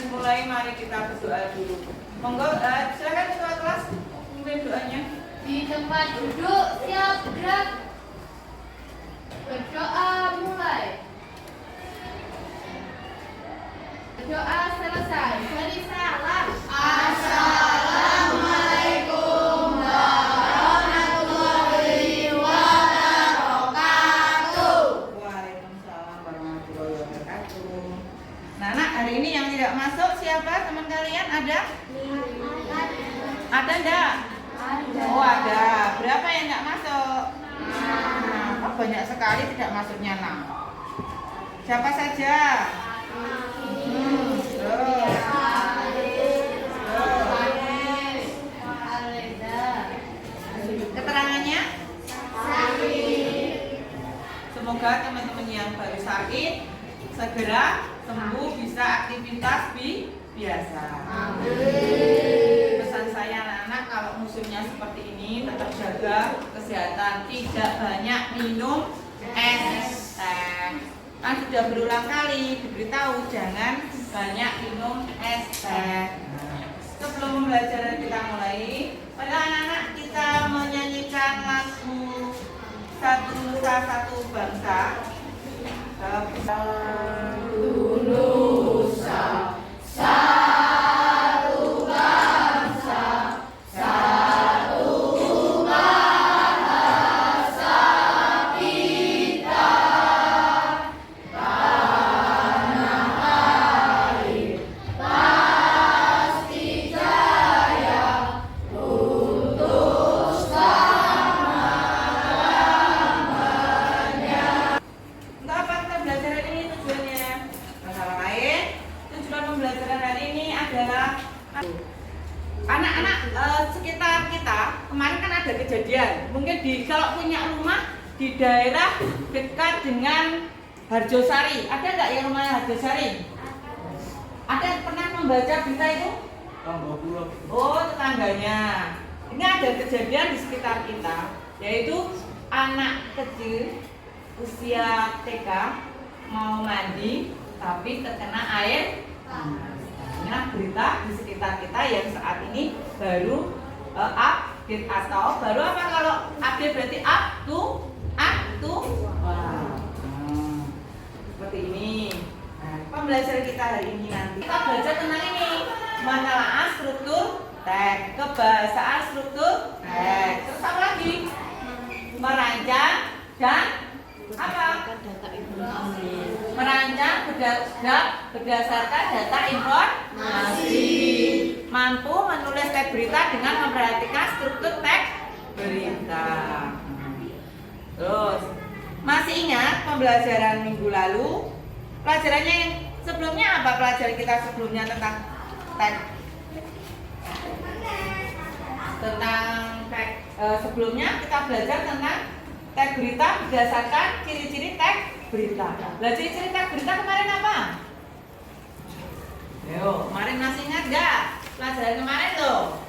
mulai, mari kita berdoa dulu. Monggo, silakan ketua kelas memimpin doanya. Di tempat duduk siap gerak. Berdoa mulai. Berdoa selesai. Beri salam. Assalamualaikum warahmatullahi wabarakatuh. Waalaikumsalam warahmatullahi wabarakatuh. Nah, hari ini yang tidak masuk siapa teman kalian? Ada? Ada enggak? Ada. Oh, ada. Berapa yang enggak masuk? Nah, banyak sekali tidak masuknya 6. Siapa saja? Terus. Keterangannya? Semoga teman-teman yang baru sakit segera sembuh, bisa aktivitas biasa. Pesan saya anak-anak, kalau musimnya seperti ini tetap jaga kesehatan, tidak banyak minum es teh. Kan sudah berulang kali diberitahu jangan banyak minum es teh. Sebelum pembelajaran kita mulai, pada anak-anak kita menyanyikan lagu Satu Nusa Satu Bangsa. Satu Nusa, satu bangsa, satu bahasa kita, tanah air pasti jaya untuk selama-lamanya. Untuk apa kita belajar hari ini tujuannya? Masalah lain. Tujuan pembelajaran hari ini adalah anak-anak sekitar kita. Kemarin kan ada kejadian. Mungkin kalau punya rumah di daerah dekat dengan Harjosari, ada nggak yang rumahnya Harjosari? Ada yang pernah membaca berita itu? Oh, tetangganya. Ini ada kejadian di sekitar kita, yaitu anak kecil usia TK mau mandi tapi terkena air panas. Nah, berita di sekitar kita yang saat ini baru update, atau baru apa kalau update berarti up to wow. Seperti ini. Nah, pembelajaran kita hari ini nanti kita belajar tentang ini, menelaah struktur teks, kebahasaan struktur teks, terus apa lagi? Merancang dan apa? Merancang berdasarkan data informasi. Mampu menulis teks berita dengan memperhatikan struktur teks berita. Terus, masih ingat pembelajaran minggu lalu? Pelajarannya yang sebelumnya apa? Pelajaran kita sebelumnya tentang teks. Sebelumnya kita belajar tentang teks berita berdasarkan ciri-ciri teks berita. Nah, ciri-ciri teks berita kemarin apa? Ayo, kemarin masih ingat nggak? Pelajaran kemarin loh.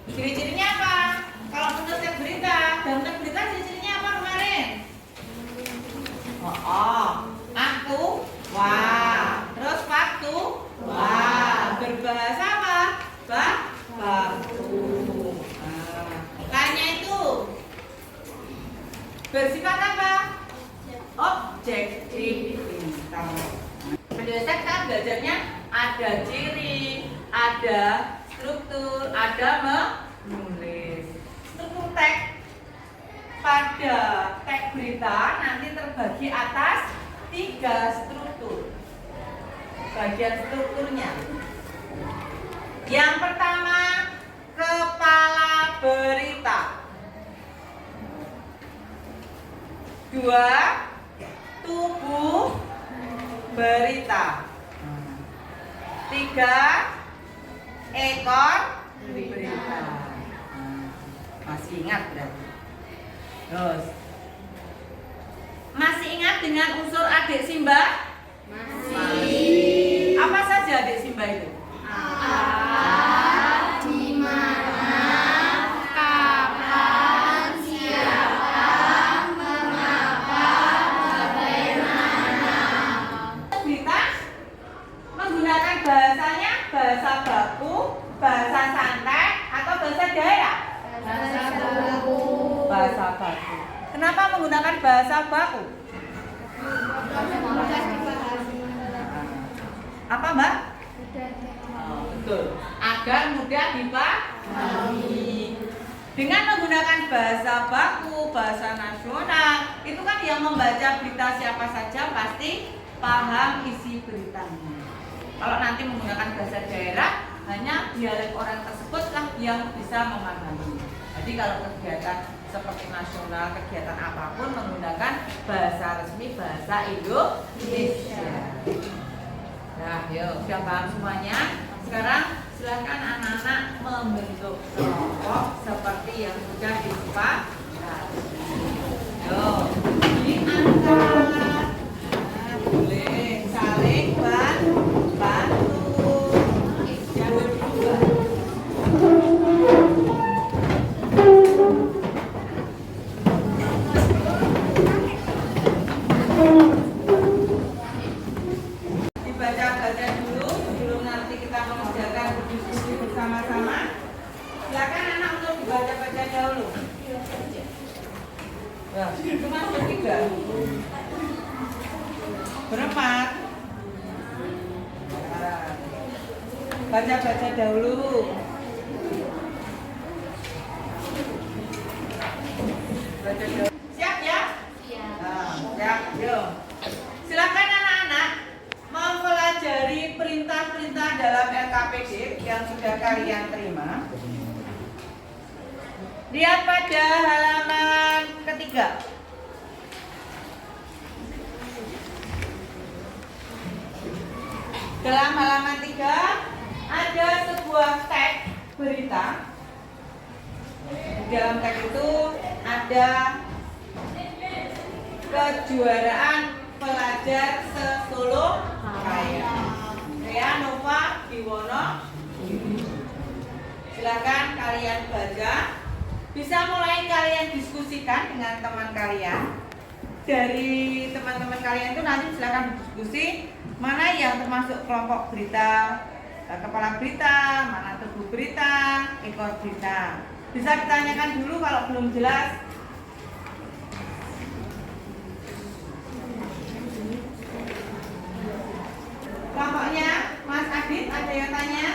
Ciri-cirinya apa? Kalau menurut teks berita, dalam teks berita ciri-cirinya apa kemarin? Aku, wah. Terus waktu, wah. Berbahasa apa? Baku. Lainnya itu bersifat apa? Objektivitas. Biasanya kita belajarnya ada ciri, ada struktur, ada menulis. Struktur teks pada teks berita nanti terbagi atas 3 struktur. Bagian strukturnya. Yang pertama, kepala berita. 2, tubuh berita. 3, ekor berita. Masih ingat berarti? Terus, masih ingat dengan unsur adik Simba? Masih. Apa saja adik Simba itu? Di mana, kapan, siapa, mengapa, bagaimana. Berita menggunakan bahasa baku. Kenapa menggunakan bahasa baku? Apa, Mbak? Betul. Agar mudah dipahami. Dengan menggunakan bahasa baku, bahasa nasional, itu kan yang membaca berita siapa saja pasti paham isi beritanya. Kalau nanti menggunakan bahasa daerah, hanya dialek orang tersebutlah yang bisa memahami. Jadi kalau kegiatan seperti nasional, kegiatan apapun menggunakan bahasa resmi, bahasa Indonesia. Nah, yuk, sudah paham semuanya? Sekarang silakan anak-anak membentuk kelompok seperti yang sudah disepakati. Yuk, diangkat. Nah, boleh saling bantu. Jangan dua. Dibaca-baca dulu sebelum nanti kita mengerjakan berdiskusi bersama-sama. Silakan anak untuk dibaca-baca dahulu. Ya, cuma bertiga. Berempat. Baca-baca dahulu. Baca dahulu. Siap ya? Siap. Nah, siap. Yuk. Silakan anak-anak mempelajari perintah-perintah dalam LKPD yang sudah kalian terima. Lihat pada halaman ketiga. Dalam halaman 3 ada sebuah teks berita. Di dalam teks itu ada kejuaraan pelajar se-Solo Raya. Rea Nova Diwono. Silakan kalian baca. Bisa mulai kalian diskusikan dengan teman kalian. Dari teman-teman kalian itu nanti silakan berdiskusi mana yang termasuk kelompok berita, kepala berita, mana tebu berita, ekor berita. Bisa ditanyakan dulu kalau belum jelas. Kelompoknya, Mas Adit, ada yang tanya?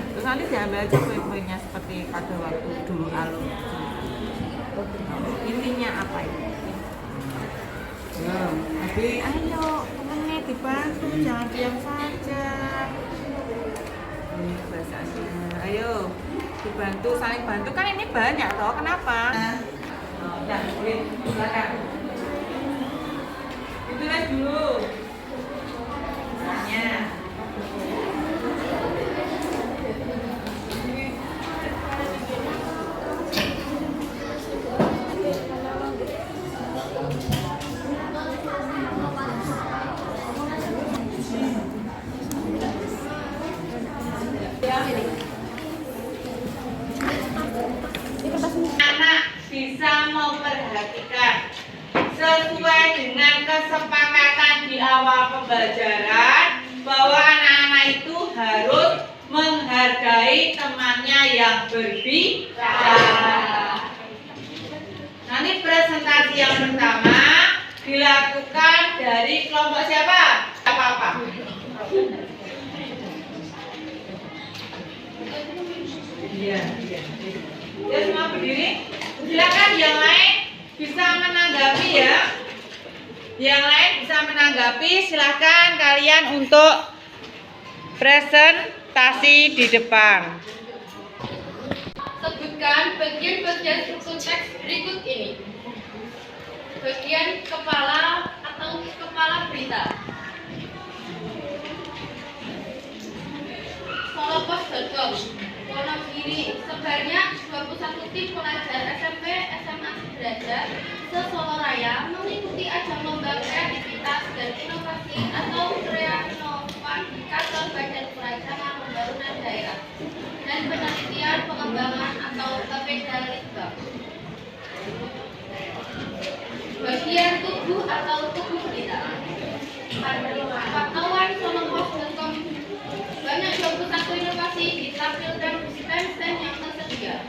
Terus nanti diambil aja poin-poinnya seperti pada waktu dulu alur. Intinya apa itu? Ya, tapi ayo temennya dibantu, jangan diam saja. Ini bahasanya. Ayo dibantu, saling bantu kan ini banyak toh. Kenapa? Nah, silakan. Ditulis dulu. Misalnya. Anak bisa memperhatikan sesuai dengan kesepakatan di awal pembelajaran bahwa anak-anak itu harus menghargai temannya yang berbicara. Nanti presentasi yang pertama dilakukan dari kelompok siapa? Apa-apa. Iya. Ya, semua berdiri. Silakan yang lain bisa menanggapi ya. Yang lain bisa menanggapi. Silakan kalian untuk presentasi di depan. Sebutkan bagian-bagian struktur teks berikut ini. bagian kepala atau kepala berita. Solopos.com Wonogiri sebanyak 21 tim pelajar SMP SMA sederajat se-Solo Raya mengikuti ajang lomba kreativitas dan inovasi atau Kreanova di kantor Badan Perancangan Pembangunan Daerah dan Penelitian Pengembangan atau Bapedalitbang. Bagian tubuh atau tubuh berita. Pantauan solopos.com banyak 21 inovasi ditampilkan di stand-stand yang tersedia.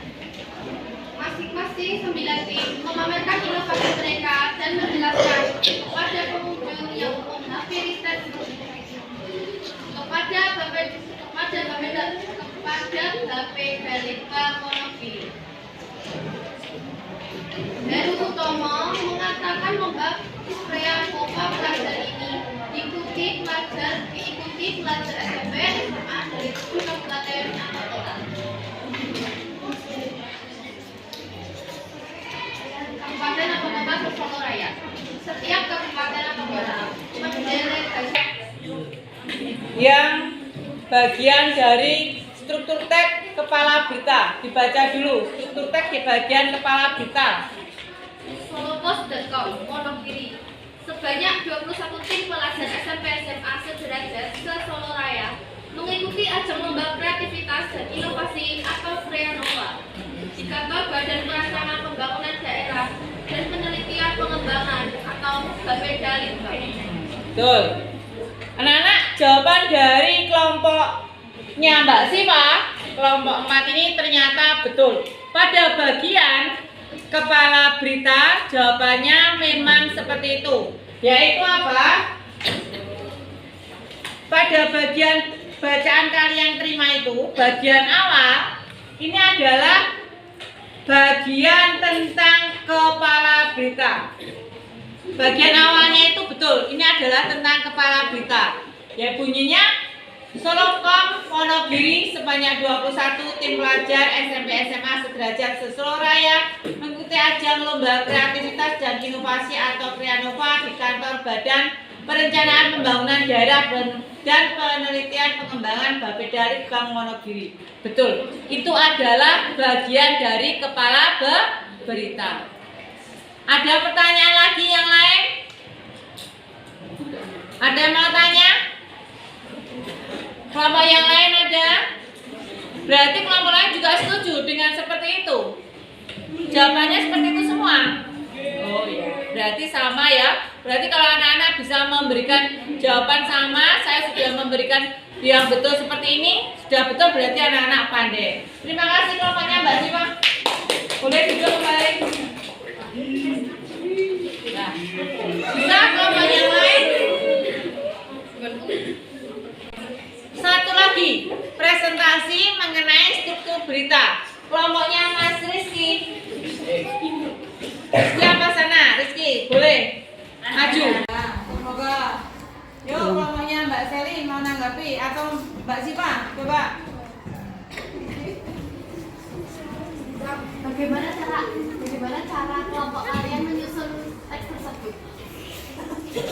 Masing-masing 9 tim memamerkan inovasi mereka dan menjelaskan kepada pengunjung yang umum hampir riset kepada Bapedalitbang Wonogiri. Heru Utomo mengatakan lomba Kreanova pelajar ini diikuti pelajar SMP SMA dari 7 kabupaten atau kota. Kabupaten atau kota se-Solo Raya. Setiap kabupaten atau kota menderek Yang bagian dari struktur teks kepala berita dibaca dulu. Struktur teks di bagian kepala berita. Solopos.com Wonogiri sebanyak 21 tim pelajar SMP SMA sederajat se-Solo Raya mengikuti ajang lomba kreativitas dan inovasi atau Kreanova di kantor Badan Perancangan Pembangunan Daerah dan Penelitian Pengembangan atau Bapedalitbang. Betul. Anak-anak, jawaban dari kelompoknya Mbak Siva, kelompok 4 ini ternyata betul. Pada bagian kepala berita, jawabannya memang seperti itu. Yaitu apa? Pada bagian bacaan kalian terima itu, bagian awal, ini adalah bagian tentang kepala berita. Bagian awalnya itu betul, ini adalah tentang kepala berita. Ya bunyinya, Solopkom Wonogiri sebanyak 21 tim pelajar SMP SMA sederajat se-Solo Raya mengikuti ajang lomba kreativitas dan inovasi atau Kreanova di kantor Badan Perencanaan Pembangunan Daerah dan Penelitian Pengembangan Bapedalitbang Wonogiri. Betul, itu adalah bagian dari kepala berita. Ada pertanyaan lagi yang lain? Ada yang mau tanya? Kelompok yang lain ada? Berarti kelompok lain juga setuju dengan seperti itu? Jawabannya seperti itu semua? Oh iya, berarti sama ya. Berarti kalau anak-anak bisa memberikan jawaban sama, saya sudah memberikan yang betul seperti ini, sudah betul berarti anak-anak pandai. Terima kasih kelompoknya Mbak Siva. Boleh duduk kembali. Nah, bisa kelompok yang lain? Satu lagi, presentasi mengenai struktur berita. Kelompoknya Mas Rizky. Siapa sana? Rizky, boleh maju. Semoga. Yuk, kelompoknya Mbak Seli mau nanggapi atau Mbak Siva, coba. Bagaimana cara kelompok kalian menyusun teks tersebut?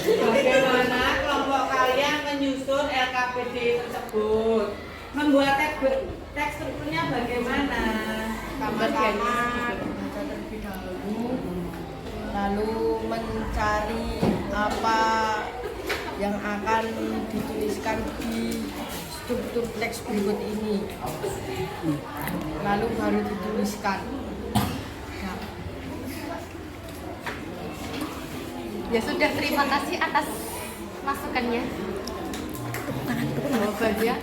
Bagaimana kelompok kalian menyusun LKPD tersebut? Membuat teks strukturnya bagaimana? Pertama membaca terlebih dahulu, lalu mencari apa yang akan dituliskan di struktur teks berikut ini, lalu baru dituliskan. Ya sudah, terima kasih atas masukannya. Jawabannya.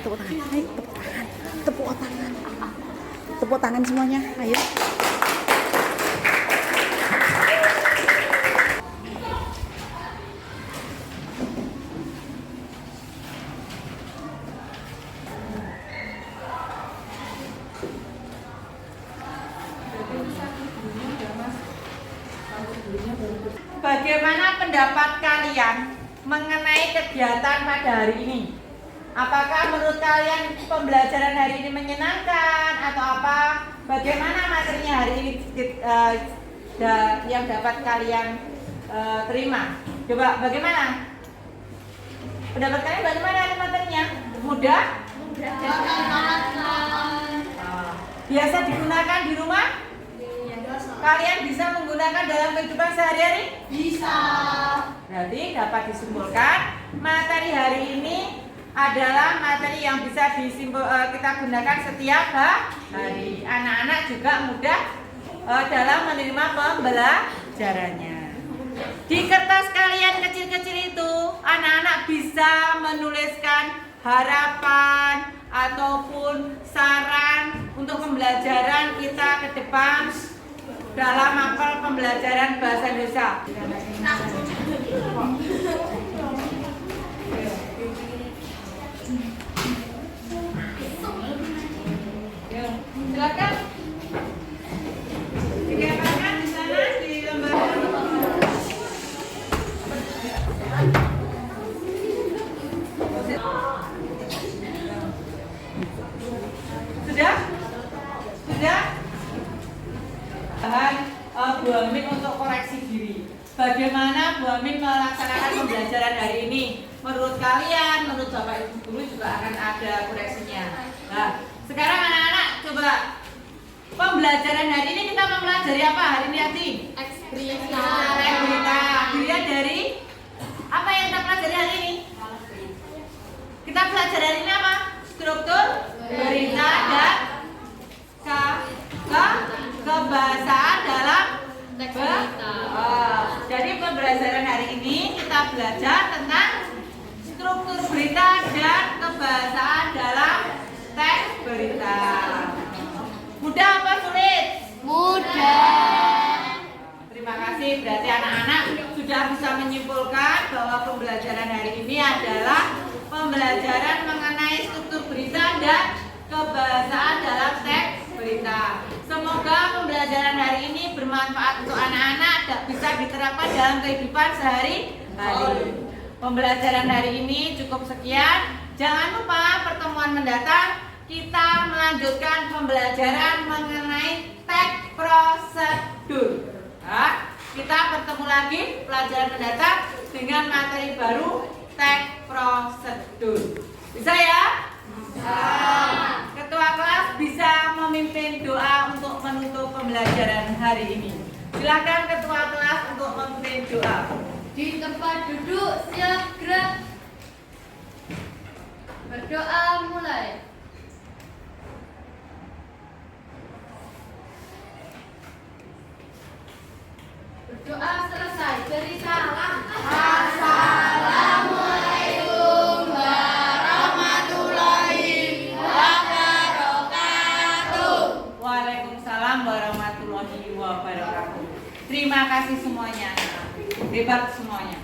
Tepuk tangan semuanya, ayo. Bagaimana pendapat kalian mengenai kegiatan pada hari ini? Apakah menurut kalian pembelajaran hari ini menyenangkan atau apa? Bagaimana materinya hari ini yang dapat kalian terima. Coba bagaimana? Pendapat kalian bagaimana materinya? Mudah? Biasa digunakan di rumah? Kalian bisa menggunakan dalam kehidupan sehari-hari? Bisa. Berarti dapat disimpulkan materi hari ini adalah materi yang bisa kita gunakan setiap hari. Anak-anak juga mudah dalam menerima pembelajarannya. Di kertas kalian kecil-kecil itu, anak-anak bisa menuliskan harapan ataupun saran untuk pembelajaran kita ke depan dalam mapel pembelajaran bahasa Indonesia. Silakan. Dikatakan di sana di lembar. Sudah? Sudah? Bahan Bu Amin untuk koreksi diri. Bagaimana Bu Amin melaksanakan pembelajaran hari ini? Menurut kalian, menurut Bapak Ibu guru juga akan ada koreksinya. Nah, sekarang anak-anak coba pembelajaran hari ini kita mempelajari apa hari ini Ati? Ekspresi. Berita. Dilihat dari apa yang kita pelajari hari ini? Kita pelajari hari ini apa? Struktur berita dan kebahasaan dalam berita. Jadi pembelajaran hari ini kita belajar tentang struktur berita dan kebahasaan dalam teks berita. Mudah apa sulit? Mudah. Terima kasih. Berarti anak-anak sudah bisa menyimpulkan bahwa pembelajaran hari ini adalah pembelajaran mengenai struktur berita dan kebahasaan dalam teks berita. Semoga pembelajaran hari ini bermanfaat untuk anak-anak dan bisa diterapkan dalam kehidupan sehari-hari. Pembelajaran hari ini cukup sekian. Jangan lupa pertemuan mendatang kita melanjutkan pembelajaran mengenai teks prosedur. Nah, kita bertemu lagi pelajaran mendatang dengan materi baru teks prosedur. Bisa ya? Bisa. Ketua kelas bisa memimpin doa untuk menutup pembelajaran hari ini. Silakan ketua kelas untuk memimpin doa. Di tempat duduk siap gerak. Berdoa mulai. Berdoa selesai. Beri salam. Assalamualaikum warahmatullahi wabarakatuh. Waalaikumsalam warahmatullahi wabarakatuh. Terima kasih semuanya. Hebat semuanya.